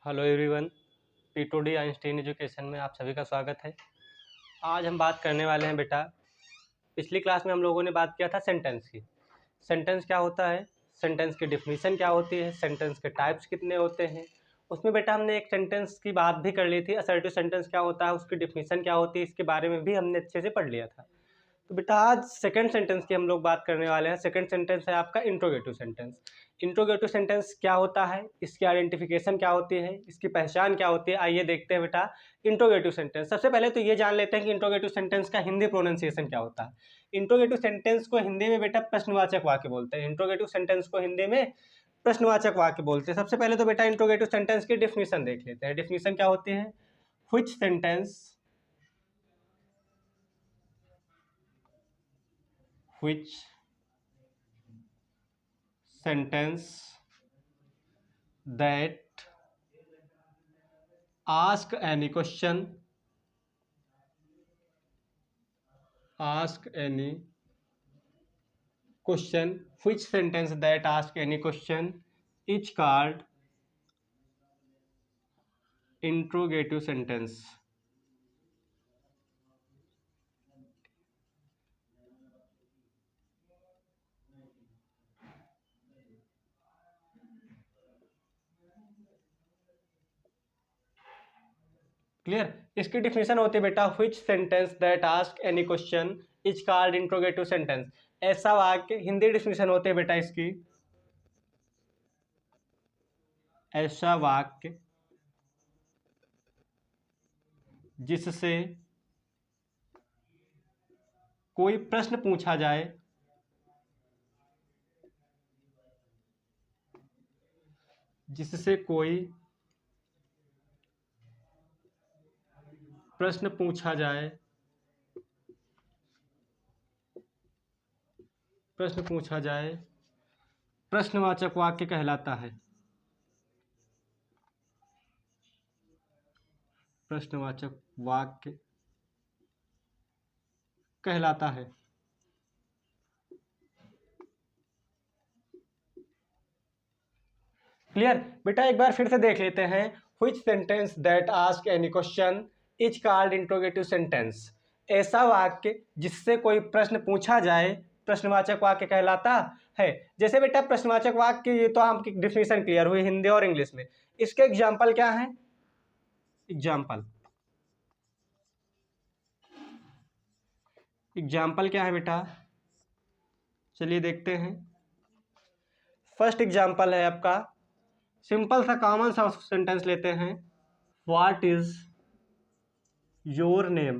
Hello everyone, P2D Einstein education में आप सभी का स्वागत है। आज हम बात करने वाले हैं बेटा, पिछली क्लास में हम लोगों ने बात किया था सेंटेंस की। सेंटेंस क्या होता है, सेंटेंस की डिफिनीशन क्या होती है, सेंटेंस के टाइप्स कितने होते हैं। उसमें बेटा हमने एक सेंटेंस की बात भी कर ली थी, असर्टिव सेंटेंस क्या होता है, उसकी डिफिनीशन क्या होती है, इसके बारे में भी हमने अच्छे से पढ़ लिया था। तो बेटा आज सेकंड सेंटेंस की हम लोग बात करने वाले हैं। सेकंड सेंटेंस है आपका इंट्रोगेटिव सेंटेंस। इंट्रोगेटिव सेंटेंस क्या होता है, इसकी आइडेंटिफिकेशन क्या होती है, इसकी पहचान क्या होती है, आइए देखते हैं बेटा। इंट्रोगेटिव सेंटेंस, सबसे पहले तो ये जान लेते हैं कि इंट्रोगेटिव सेंटेंस का हिंदी प्रोनाउंसिएशन क्या होता है। इंट्रोगेटिव सेंटेंस को हिंदी में बेटा प्रश्नवाचक वाक्य बोलते हैं। इंट्रोगेटिव सेंटेंस को हिंदी में प्रश्नवाचक वाक्य बोलते हैं। सबसे पहले तो बेटा इंट्रोगेटिव सेंटेंस की डिफिनीशन देख लेते हैं। डिफिनीशन क्या होती है, which sentence that ask any question which sentence that ask any question is called interrogative sentence। Clear. इसकी डिफिनीशन होती है बेटा, which sentence that ask any question is called interrogative sentence. ऐसा वाक्य, हिंदी डिफिनीशन होती है बेटा इसकी, ऐसा वाक्य जिससे कोई प्रश्न पूछा जाए, जिससे कोई प्रश्न पूछा जाए, प्रश्नवाचक वाक्य कहलाता है। प्रश्नवाचक वाक्य कहलाता है। क्लियर। बेटा एक बार फिर से देख लेते हैं। Which sentence that ask any question is called interrogative sentence. ऐसा वाक्य जिससे कोई प्रश्न पूछा जाए प्रश्नवाचक वाक्य कहलाता है। जैसे बेटा प्रश्नवाचक वाक्य, ये तो आपकी डिफिनीशन क्लियर हुई हिंदी और इंग्लिश में। इसके एग्जाम्पल क्या है, एग्जाम्पल क्या है बेटा, चलिए देखते हैं। फर्स्ट एग्जाम्पल है आपका, सिंपल सा कॉमन सा सेंटेंस लेते हैं। What is your name.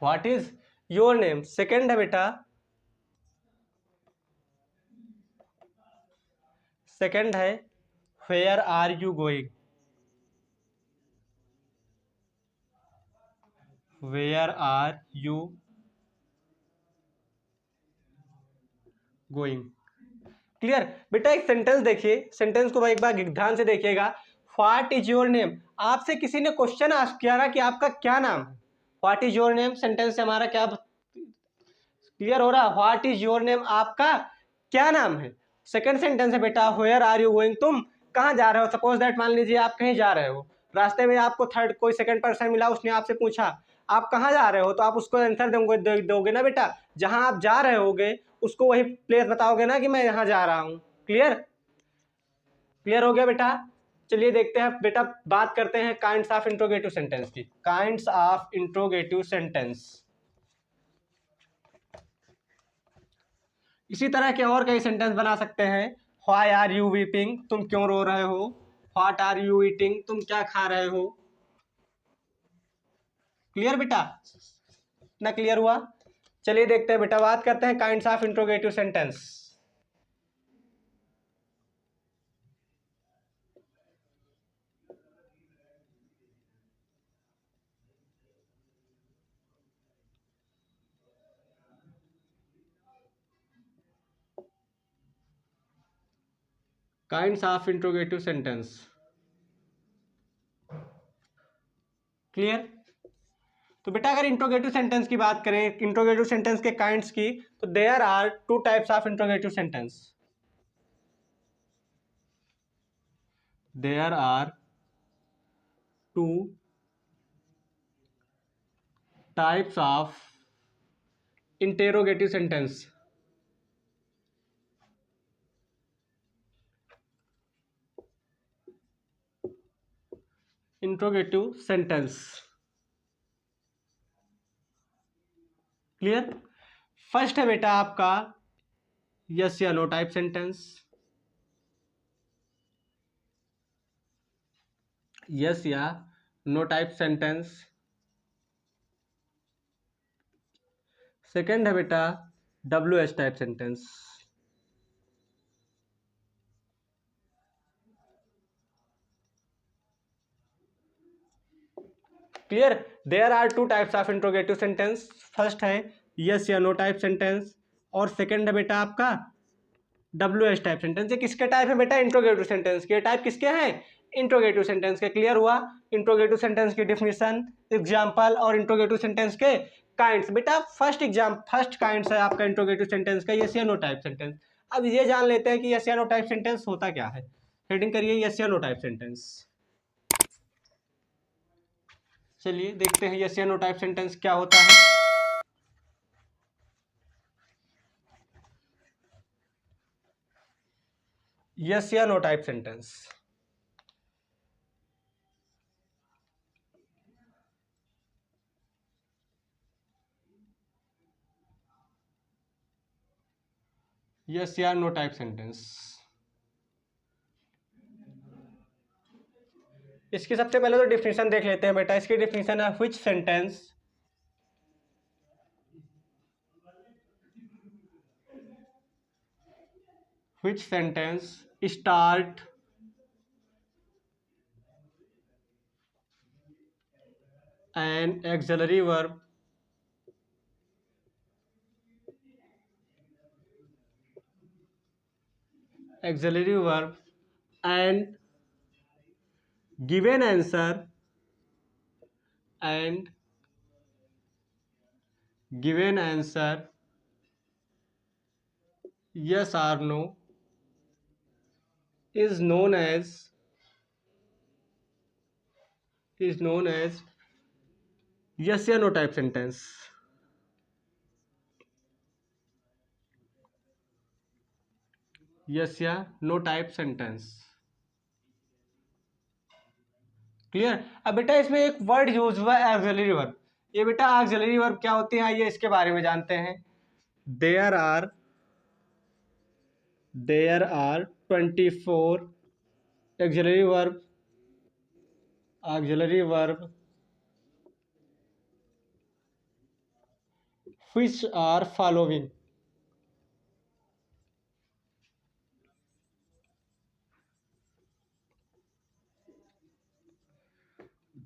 What is your name. Second है बेटा, सेकेंड है where are you going. Where are you going. Clear. बेटा एक सेंटेंस देखिए, सेंटेंस को एक बार ध्यान से देखिएगा। व्हाट इज योर नेम, आपसे किसी ने क्वेश्चन आस्क किया ना कि आपका क्या नाम है। What is your name sentence से हमारा क्या क्लियर हो रहा, व्हाट इज योर नेम, आपका क्या नाम है। सेकंड सेंटेंस है बेटा, वेयर आर यू गोइंग, तुम कहाँ जा रहे हो। सपोज दैट मान लीजिए आप कहीं जा रहे हो, रास्ते में आपको थर्ड कोई सेकंड पर्सन मिला, उसने आपसे पूछा आप कहाँ जा रहे हो, तो आप उसको आंसर दोगे ना बेटा, जहां आप जा रहे होगे उसको वही प्लेस बताओगे ना कि मैं यहाँ जा रहा हूँ। क्लियर, क्लियर हो गया बेटा। चलिए देखते हैं बेटा, बात करते हैं काइंड्स ऑफ इंट्रोगेटिव सेंटेंस की। काइंड्स ऑफ इंट्रोगेटिव सेंटेंस, इसी तरह के और कई सेंटेंस बना सकते हैं। व्हाई आर यू वीपिंग, तुम क्यों रो रहे हो। व्हाट आर यू ईटिंग, तुम क्या खा रहे हो। क्लियर बेटा, इतना क्लियर हुआ। चलिए देखते हैं बेटा, बात करते हैं kinds of interrogative sentence. Kinds of interrogative sentence, clear. तो बेटा अगर इंट्रोगेटिव सेंटेंस की बात करें, इंट्रोगेटिव सेंटेंस के काइंड्स की, तो there are two types of interrogative sentence. There are two types of interrogative sentence. Interrogative sentence. Clear. First है बेटा आपका यस या नो टाइप सेंटेंस। यस या नो टाइप सेंटेंस। सेकंड है बेटा W H type sentence. Clear. There are two types of interrogative sentence. First है yes या no type sentence और सेकंड है बेटा आपका डब्ल्यू एच टाइप सेंटेंस। ये किसके टाइप है बेटा? इंट्रोगेटिव सेंटेंस के टाइप किसके हैं? इंट्रोगेटिव सेंटेंस के। क्लियर हुआ। इंट्रोगेटिव सेंटेंस की डिफिनीशन, एग्जांपल और इंट्रोगेटिव सेंटेंस के काइंड्स। बेटा फर्स्ट काइंड्स है आपका इंट्रोगेटिव सेंटेंस का यस या नो टाइप सेंटेंस। अब ये जान लेते हैं कि यस या नो टाइप सेंटेंस होता क्या है। हेडिंग करिए यस या नो टाइप सेंटेंस। चलिए देखते हैं यस या नो टाइप सेंटेंस क्या होता है। यस या नो टाइप सेंटेंस। यस या नो टाइप सेंटेंस। इसकी सबसे पहले तो डिफिनीशन देख लेते हैं बेटा। इसकी डिफिनीशन है which sentence start an auxiliary verb and given answer yes or no is known as yes या no type sentence। yes या no type sentence। क्लियर। अब बेटा इसमें एक वर्ड यूज हुआ है ऑक्सिलरी वर्ब। ये बेटा ऑक्सिलरी वर्ब क्या होती है आइए इसके बारे में जानते हैं। There are 24 auxiliary verb which are following।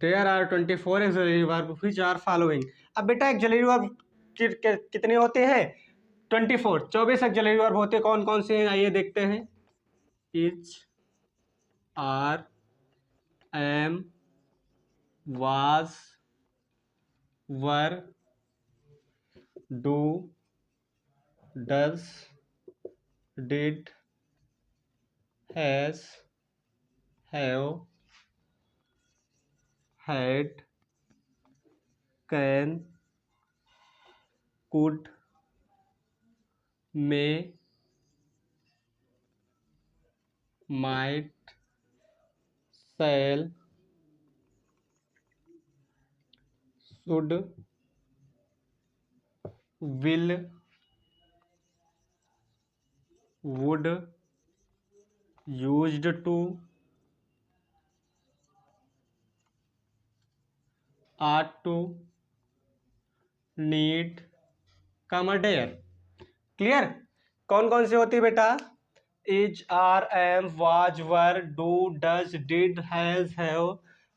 There are 24 auxiliary verb which are following। अब बेटा auxiliary verb कितने होते हैं? 24 auxiliary verb होते कौन कौन से हैं आइए देखते हैं। Is, are, am, was, were, do, does, did, has, have, had, can, could, may, might, shall, should, will, would, used to, ought to, need, dare. Clear. कौन कौन सी होती है बेटा? Is, are, am, was, were, do, does, did, has, have,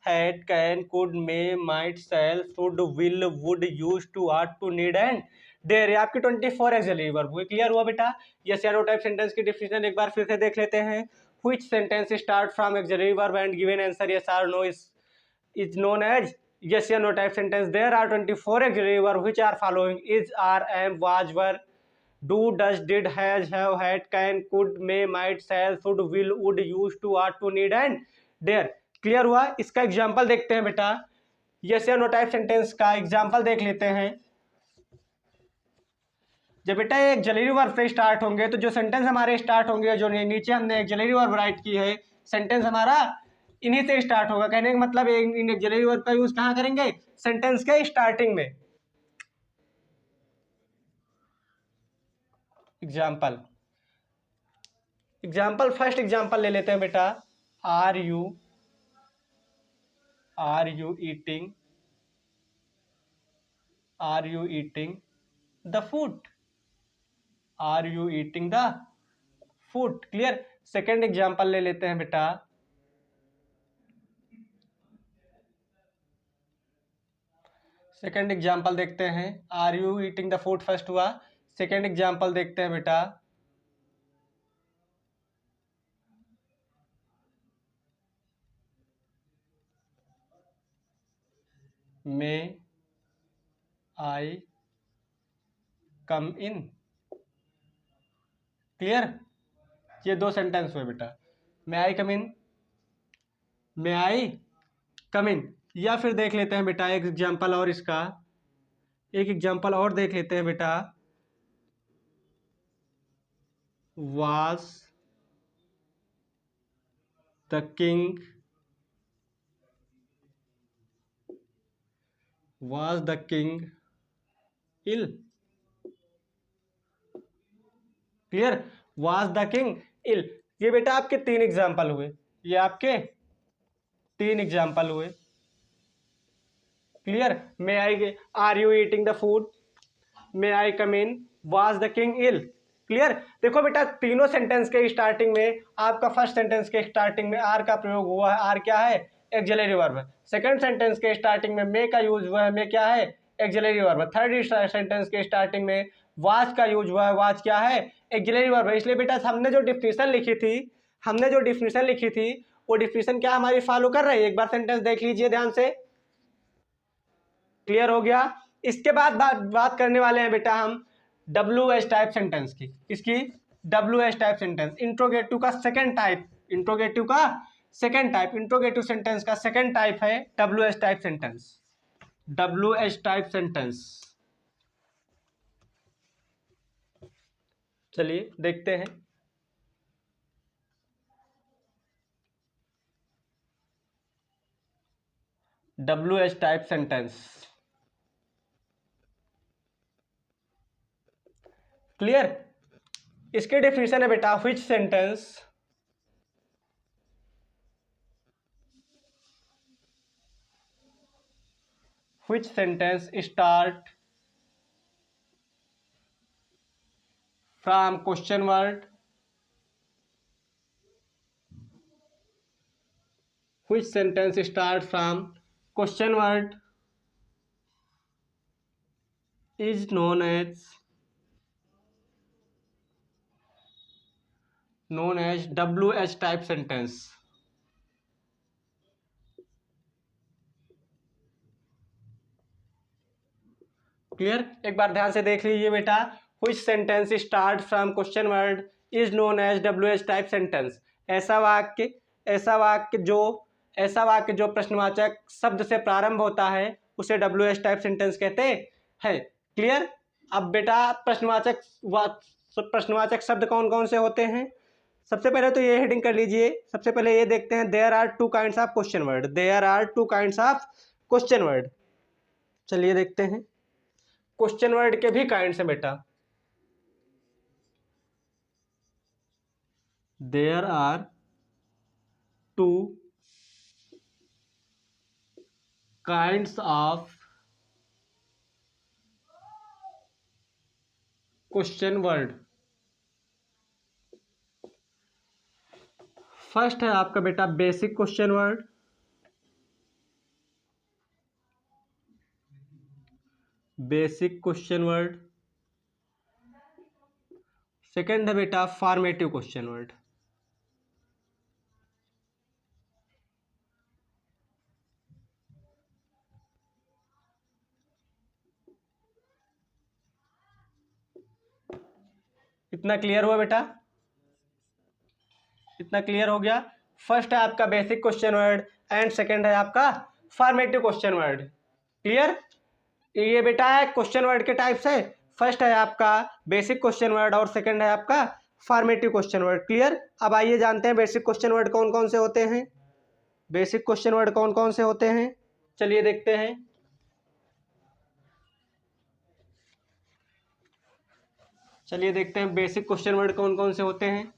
had, can, could, may, might, shall, should, will, would, use to, ought to, need and dare. ये आपकी 24 auxiliary verb हुई। Clear हुआ बेटा। यस या नो टाइप सेंटेंस की definition एक बार फिर से देख लेते हैं। Which sentence start from auxiliary verb and given answer yes और no is known as yes या no type sentence। There are 24 auxiliary verbs which are following: is, are, am, was, were, do, does, did, has, have, had, can, could, may, might, shall, should, will, would, used to, ought to, need and dare. Clear हुआ? इसका example देखते हैं बेटा, yes या no type sentence का example देख लेते हैं। जब बेटा ये एक्सिलरी वर्ब से स्टार्ट होंगे तो जो सेंटेंस हमारे स्टार्ट होंगे, जो नीचे हमने एक्सिलरी वर्ब राइट की है, सेंटेंस हमारा इन्हीं से स्टार्ट होगा। कहने का मतलब इन एक्सिलरी वर्ब का यूज कहाँ करेंगे? सेंटेंस के स्टार्टिंग में। एग्जाम्पल फर्स्ट एग्जाम्पल ले लेते हैं बेटा। Are you eating the food? Are you eating the food? Clear? Second example ले लेते हैं बेटा। सेकेंड एग्जाम्पल देखते हैं। Are you eating the food first हुआ, सेकेंड एग्जाम्पल देखते हैं बेटा। May I come in? Clear? ये दो सेंटेंस हुए बेटा, may I come in, may I come इन। या फिर देख लेते हैं बेटा एक एग्जाम्पल और, इसका एक एग्जाम्पल और देख लेते हैं बेटा। Was the king ill? Clear? Was the king ill. ये बेटा आपके तीन एग्जाम्पल हुए, ये आपके तीन एग्जाम्पल हुए। Clear? May I, are you eating the food, may I come in, was the king ill. Clear? देखो बेटा तीनों सेंटेंस के स्टार्टिंग में, आपका फर्स्ट सेंटेंस के स्टार्टिंग में आर का प्रयोग हुआ है। आर क्या है? एक्सिलरी वर्ब है। सेकंड सेंटेंस के स्टार्टिंग में मे का यूज हुआ है, मे क्या है? एक्सिलरी वर्ब है। थर्ड सेंटेंस के स्टार्टिंग में वाज का यूज हुआ है, वाज क्या है? एक्सिलरी वर्ब है। इसलिए बेटा हमने जो डिफिनेशन लिखी थी वो डिफिनेशन क्या हमारी फॉलो कर रही है? एक बार सेंटेंस देख लीजिए ध्यान से। क्लियर हो गया? इसके बाद बात करने वाले हैं बेटा हम WH टाइप सेंटेंस की। किसकी? WH टाइप सेंटेंस, इंट्रोगेटिव का सेकंड टाइप। इंट्रोगेटिव सेंटेंस का सेकंड टाइप है WH type sentence. WH type sentence, चलिए देखते हैं। WH type sentence. क्लियर? इसके डेफिनेशन है बेटा, which sentence start from question word, which sentence start from question word is known as WH type sentence। Clear? एक बार ध्यान से देख लीजिए बेटा, which sentence start from question word is known as WH type sentence। ऐसा वाक्य जो प्रश्नवाचक शब्द से प्रारंभ होता है उसे WH टाइप सेंटेंस कहते हैं। क्लियर? अब बेटा प्रश्नवाचक शब्द कौन कौन से होते हैं? सबसे पहले तो ये हेडिंग कर लीजिए। सबसे पहले ये देखते हैं, there are two kinds of question word. चलिए देखते हैं क्वेश्चन वर्ड के भी काइंड्स हैं बेटा। There are two kinds of question word. First है आपका बेटा बेसिक क्वेश्चन वर्ड, सेकंड है बेटा फॉर्मेटिव क्वेश्चन वर्ड। इतना क्लियर हुआ बेटा? इतना क्लियर हो गया? फर्स्ट है आपका basic question word and second है आपका फॉर्मेटिव क्वेश्चन वर्ड। क्लियर? ये बेटा है क्वेश्चन वर्ड के टाइप्स है, फर्स्ट है आपका बेसिक क्वेश्चन वर्ड और सेकंड है आपका फॉर्मेटिव क्वेश्चन वर्ड। क्लियर? अब आइए जानते हैं बेसिक क्वेश्चन वर्ड कौन कौन से होते हैं। बेसिक क्वेश्चन वर्ड कौन कौन से होते हैं, चलिए देखते हैं। चलिए देखते हैं बेसिक क्वेश्चन वर्ड कौन कौन से होते हैं।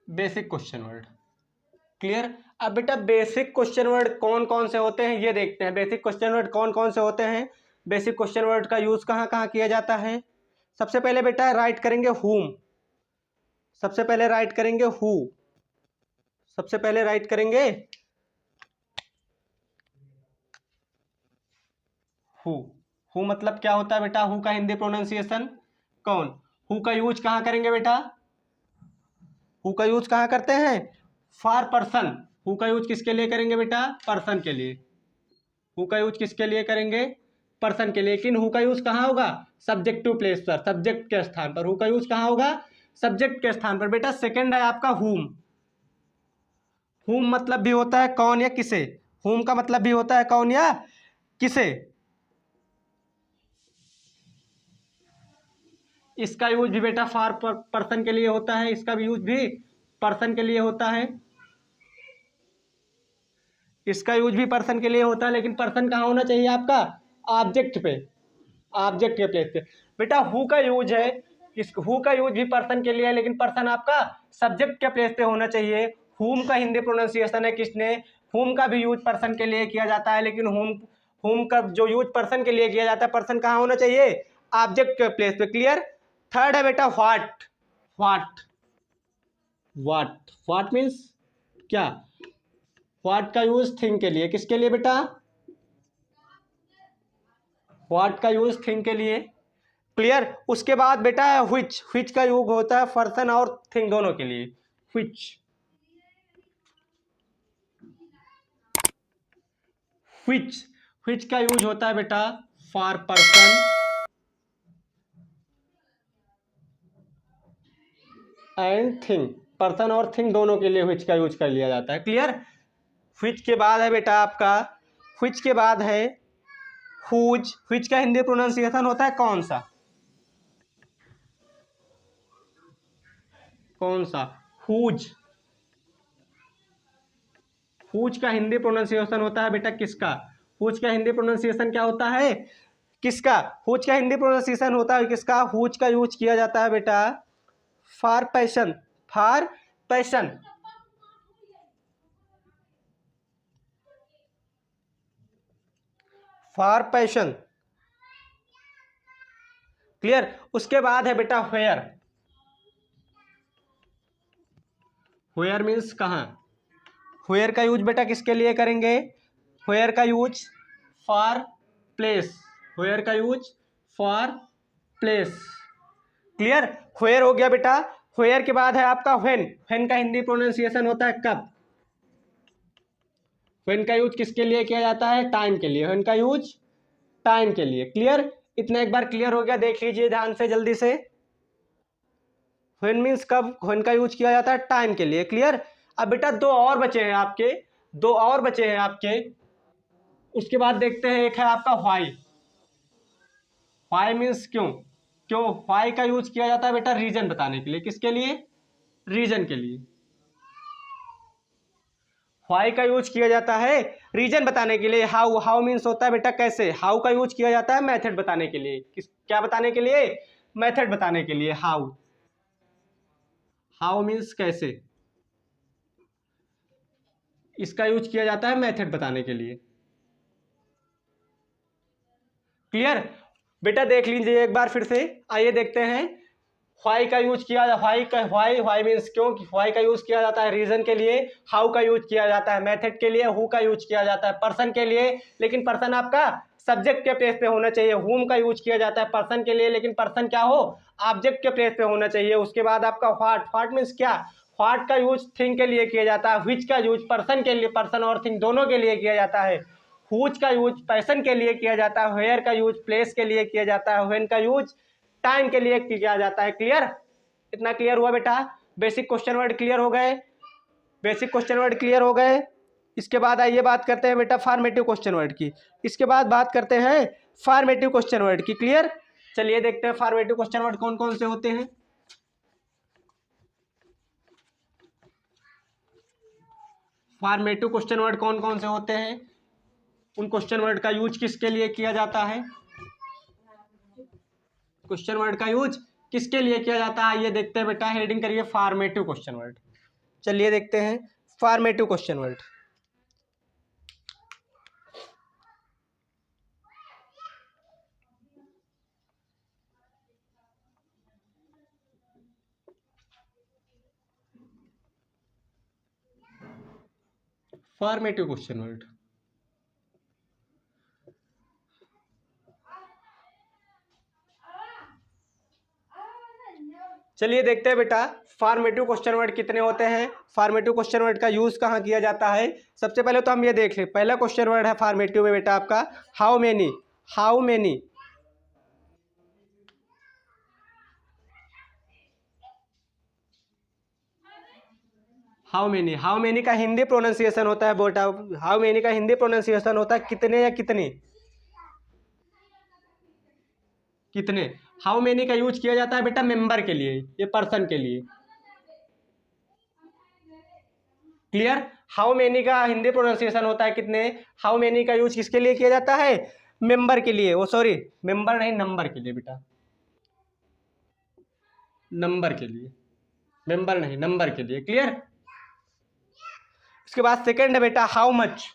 Basic question word. क्लियर? अब बेटा बेसिक क्वेश्चन वर्ड कौन कौन से होते हैं ये देखते हैं। बेसिक क्वेश्चन वर्ड कौन कौन से होते हैं, बेसिक क्वेश्चन वर्ड का यूज कहाँ कहाँ किया जाता है। सबसे पहले बेटा राइट करेंगे हुम, सबसे पहले राइट करेंगे हु, सबसे पहले राइट करेंगे हु। हु मतलब क्या होता है बेटा, हु का हिंदी प्रोनाउंसिएशन कौन। हु का यूज कहाँ करेंगे बेटा, हु का यूज कहाँ करते हैं, फॉर पर्सन। हु का यूज किसके लिए करेंगे बेटा, पर्सन के लिए। हु का यूज किसके लिए करेंगे, पर्सन के लिए। लेकिन हु का यूज कहाँ होगा, सब्जेक्टिव प्लेस पर, सब्जेक्ट के स्थान पर। हु का यूज कहाँ होगा, सब्जेक्ट के स्थान पर। बेटा सेकंड है आपका हुम। हुम मतलब भी होता है कौन या किसे, हुम का मतलब भी होता है कौन या किसे। इसका यूज भी बेटा फॉर पर्सन के लिए होता है, इसका भी यूज भी पर्सन के लिए होता है, इसका यूज भी पर्सन के लिए होता है। लेकिन पर्सन कहाँ होना चाहिए आपका, ऑब्जेक्ट पे, ऑब्जेक्ट के प्लेस पे। बेटा हु का यूज है, इस हु का यूज भी पर्सन के लिए है, लेकिन पर्सन आपका सब्जेक्ट के प्लेस पे होना चाहिए। हुम का हिंदी प्रोनाउंसिएशन है किसने, हुम का भी यूज पर्सन के लिए किया जाता है, लेकिन हुम का जो यूज पर्सन के लिए किया जाता है, पर्सन कहाँ होना चाहिए, ऑब्जेक्ट के प्लेस पे। क्लियर? थर्ड है बेटा what. What, what, what means क्या, व्हाट का यूज थिंग के लिए, किसके लिए बेटा, व्हाट का यूज थिंग के लिए। क्लियर? उसके बाद बेटा है व्हिच। व्हिच का यूज होता है पर्सन और थिंग दोनों के लिए, व्हिच। व्हिच, व्हिच का यूज होता है बेटा for person and thing, person और थिंग दोनों के लिए व्हिच का यूज कर लिया जाता है। क्लियर? व्हिच के बाद है बेटा आपका, व्हिच के बाद है हुज। व्हिच का हिंदी प्रोनाउंसिएशन होता है कौन सा, कौन सा, हुज। हुज का हिंदी प्रोनाउंसिएशन होता है बेटा किसका, हुज का हिंदी प्रोनाउंसिएशन क्या होता है, किसका, हुज का हिंदी प्रोनाउंसिएशन होता है किसका। हुज का यूज किया जाता है बेटा for passion, for passion. For passion. Clear? उसके बाद है बेटा व्हेयर। व्हेयर मीन्स कहाँ, व्हेयर का यूज बेटा किसके लिए करेंगे, व्हेयर का यूज फॉर प्लेस, व्हेयर का use for place. Clear? Where हो गया बेटा। व्हेयर के बाद है आपका व्हेन। व्हेन का हिंदी प्रोनाउंसिएशन होता है कब। व्हेन का यूज किसके लिए किया जाता है, टाइम के लिए। व्हेन का यूज टाइम के लिए। क्लियर? इतना एक बार क्लियर हो गया, देख लीजिए ध्यान से जल्दी से। व्हेन मीन्स कब, व्हेन का यूज किया जाता है टाइम के लिए। क्लियर? अब बेटा दो और बचे हैं आपके, दो और बचे हैं आपके। उसके बाद देखते हैं, एक है आपका व्हाई। व्हाई मीन्स क्यों, क्यों। व्हाई का यूज किया जाता है बेटा रीजन बताने के लिए, किसके लिए, रीजन के लिए। व्हाई का यूज किया जाता है रीजन बताने के लिए। हाउ, हाउ मीन्स होता है बेटा कैसे। हाउ का यूज किया जाता है मेथड बताने के लिए, किस, क्या बताने के लिए, मेथड बताने के लिए। हाउ, हाउ मीन्स कैसे, इसका यूज किया जाता है मेथड बताने के लिए। क्लियर? बेटा देख लीजिए एक बार फिर से, आइए देखते हैं। व्हाई का यूज किया, व्हाई, व्हाई मीन्स क्यों, व्हाई का यूज किया जाता है रीजन के लिए। हाउ का यूज किया जाता है मेथड के लिए। हु का यूज किया जाता है पर्सन के लिए, लेकिन पर्सन आपका सब्जेक्ट के प्लेस पे होना चाहिए। हुम का यूज किया जाता है पर्सन के लिए, लेकिन पर्सन क्या हो, ऑब्जेक्ट के प्लेस पे होना चाहिए। उसके बाद आपका व्हाट मीन्स क्या, व्हाट का यूज थिंग के लिए किया जाता है। व्हिच का यूज पर्सन के लिए, पर्सन और थिंग दोनों के लिए किया जाता है। हुज का यूज पर्सन के लिए किया जाता है। वेयर का यूज प्लेस के लिए किया जाता है। व्हेन का यूज टाइम के लिए किया जाता है। क्लियर, इतना क्लियर हुआ बेटा? बेसिक क्वेश्चन वर्ड क्लियर हो गए, बेसिक क्वेश्चन वर्ड क्लियर हो गए। इसके बाद आइए बात करते हैं बेटा फॉर्मेटिव क्वेश्चन वर्ड की। इसके बाद बात करते हैं फॉर्मेटिव क्वेश्चन वर्ड की। क्लियर, चलिए देखते हैं फॉर्मेटिव क्वेश्चन वर्ड कौन कौन से होते हैं। फॉर्मेटिव क्वेश्चन वर्ड कौन कौन से होते हैं, उन क्वेश्चन वर्ड का यूज किसके लिए किया जाता है, क्वेश्चन वर्ड का यूज किसके लिए किया जाता है, ये देखते हैं बेटा। हेडिंग करिए फॉर्मेटिव क्वेश्चन वर्ड। चलिए देखते हैं formative question word. Formative question word, चलिए देखते हैं बेटा फॉर्मेटिव क्वेश्चन वर्ड कितने होते हैं, फॉर्मेटिव क्वेश्चन वर्ड का यूज कहाँ किया जाता है। सबसे पहले तो हम ये देख लें, पहला क्वेश्चन वर्ड है फॉर्मेटिव में बेटा आपका how many. How many, how many, how many का हिंदी प्रोनाउंसिएशन होता है बेटा, हाउ मेनी का हिंदी प्रोनाउंसिएशन होता है कितने या कितनी, कितने। हाउ मेनी का यूज किया जाता है बेटा मेंबर के लिए, ये पर्सन के लिए। क्लियर, हाउ मेनी का हिंदी प्रोनाउंसिएशन होता है कितने। हाउ मेनी का यूज किसके लिए किया जाता है, मेंबर के लिए, वो सॉरी मेंबर नहीं नंबर के लिए बेटा, नंबर के लिए, मेंबर नहीं नंबर के लिए। क्लियर, इसके बाद सेकंड है बेटा how much.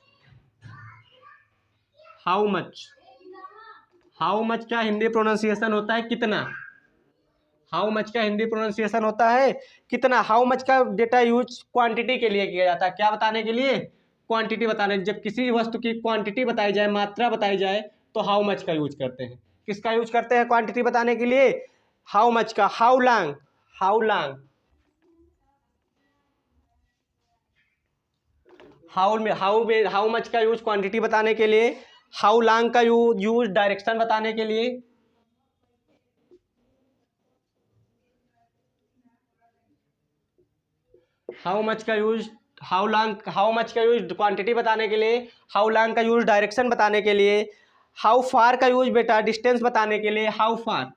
How much, how much का हिंदी प्रोनाउंसिएशन होता है कितना। हाउ मच का हिंदी प्रोनाउंसिएशन होता है कितना। हाउ मच का डेटा यूज क्वांटिटी के लिए किया जाता है, क्या बताने के लिए, क्वांटिटी बताने। जब किसी वस्तु की क्वांटिटी बताई जाए, मात्रा बताई जाए, तो हाउ मच का यूज करते हैं। किसका यूज करते हैं क्वांटिटी बताने के लिए, हाउ मच का। How long, how long, how much का यूज क्वांटिटी बताने के लिए। हाउ लॉन्ग का यूज डायरेक्शन बताने के लिए। हाउ मच का use, how long, how much का यूज क्वांटिटी बताने के लिए। हाउ लॉन्ग का यूज डायरेक्शन बताने के लिए। हाउ फार का यूज बेटा डिस्टेंस बताने के लिए। हाउ फार,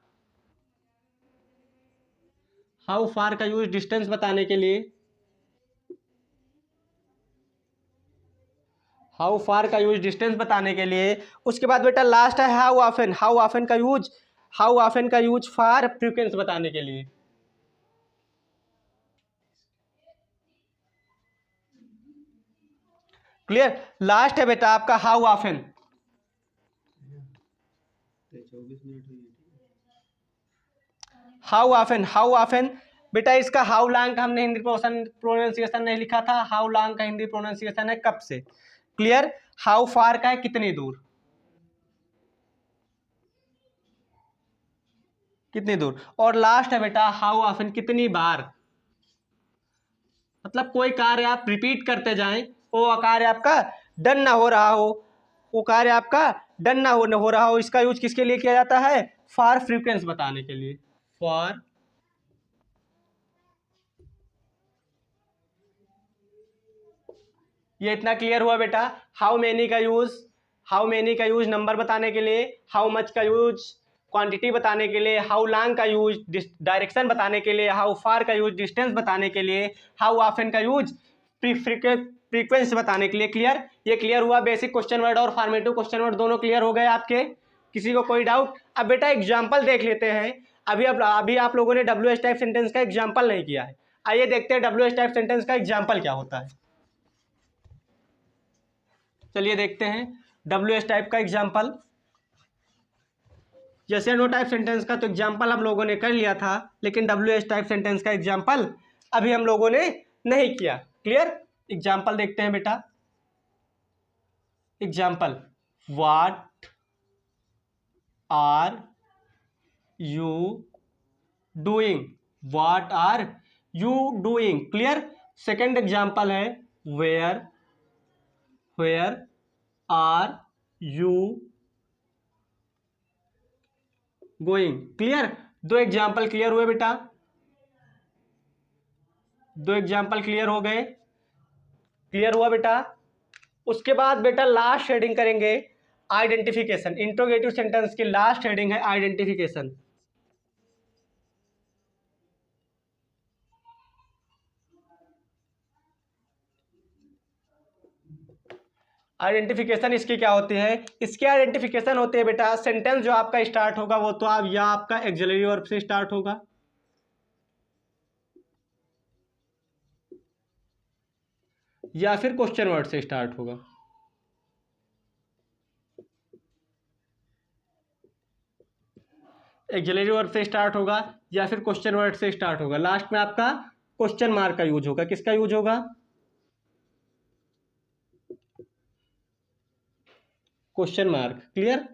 हाउ फार का यूज डिस्टेंस बताने के लिए। हाउ फार का यूज डिस्टेंस बताने के लिए। उसके बाद बेटा लास्ट है हाउ ऑफन। हाउ ऑफन का यूज, हाउ ऑफन का यूज फॉर फ्रीक्वेंसी बताने के लिए। क्लियर, लास्ट है बेटा आपका how often. How often, how often बेटा इसका हाउ लॉन्ग का हमने हिंदी प्रोनाउंसिएशन नहीं लिखा था, हाउ लॉन्ग का हिंदी प्रोनाउंसिएशन है कब से। क्लियर, हाउ फार का है कितनी दूर, कितनी दूर। और लास्ट है बेटा हाउ ऑफन कितनी बार, मतलब कोई कार्य आप रिपीट करते जाएं, वो कार्य आपका डन ना हो रहा हो, वो कार्य आपका डन ना हो रहा हो। इसका यूज किसके लिए किया जाता है, फॉर फ्रीक्वेंसी बताने के लिए। फॉर, ये इतना क्लियर हुआ बेटा। हाउ मेनी का यूज, हाउ मेनी का यूज नंबर बताने के लिए। हाउ मच का यूज क्वांटिटी बताने के लिए। हाउ लॉन्ग का यूज डायरेक्शन बताने के लिए। हाउ फार का यूज डिस्टेंस बताने के लिए। हाउ ऑफन का यूज फ्रीक्वेंसी बताने के लिए। क्लियर, ये क्लियर हुआ। बेसिक क्वेश्चन वर्ड और फॉर्मेटिव क्वेश्चन वर्ड दोनों क्लियर हो गए आपके, किसी को कोई डाउट। अब बेटा एग्जाम्पल देख लेते हैं। अभी आप लोगों ने WH टाइप सेंटेंस का एग्जाम्पल नहीं किया है, आइए देखते हैं WH टाइप सेंटेंस का एग्जाम्पल क्या होता है। चलिए देखते हैं WH टाइप का एग्जाम्पल। जैसे नो टाइप सेंटेंस का तो एग्जाम्पल हम लोगों ने कर लिया था, लेकिन WH टाइप सेंटेंस का एग्जाम्पल अभी हम लोगों ने नहीं किया। क्लियर, एग्जाम्पल देखते हैं बेटा। Example, what are you doing, what are you doing, clear. Second example है where are you going, clear. दो एग्जाम्पल क्लियर हुए बेटा, दो एग्जाम्पल क्लियर हो गए, क्लियर हुआ बेटा। उसके बाद बेटा लास्ट हेडिंग करेंगे आइडेंटिफिकेशन। इंट्रोगेटिव सेंटेंस की लास्ट हेडिंग है आइडेंटिफिकेशन। आइडेंटिफिकेशन इसकी क्या होती है, इसकी आइडेंटिफिकेशन होती है बेटा, सेंटेंस जो आपका स्टार्ट होगा वो तो आप या आपका एक्सिलरी वर्ब से स्टार्ट होगा, या फिर क्वेश्चन वर्ड से स्टार्ट होगा। एक्सिलरी वर्ब से स्टार्ट होगा या फिर क्वेश्चन वर्ड से स्टार्ट होगा। लास्ट में आपका क्वेश्चन मार्क का यूज होगा। किसका यूज होगा, क्वेश्चन मार्क, क्लियर।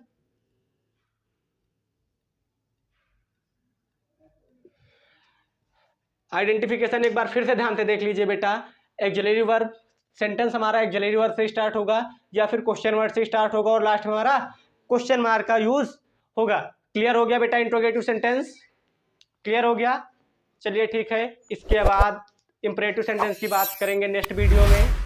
आइडेंटिफिकेशन एक बार फिर से ध्यान से देख लीजिए बेटा, एक्सिलरी वर्ब, सेंटेंस हमारा एक्सिलरी वर्ब से स्टार्ट होगा या फिर क्वेश्चन वर्ड से स्टार्ट होगा और लास्ट में हमारा क्वेश्चन मार्क का यूज होगा। क्लियर हो गया बेटा इंट्रोगेटिव सेंटेंस, क्लियर हो गया। चलिए ठीक है, इसके बाद इंपरेटिव सेंटेंस की बात करेंगे नेक्स्ट वीडियो में।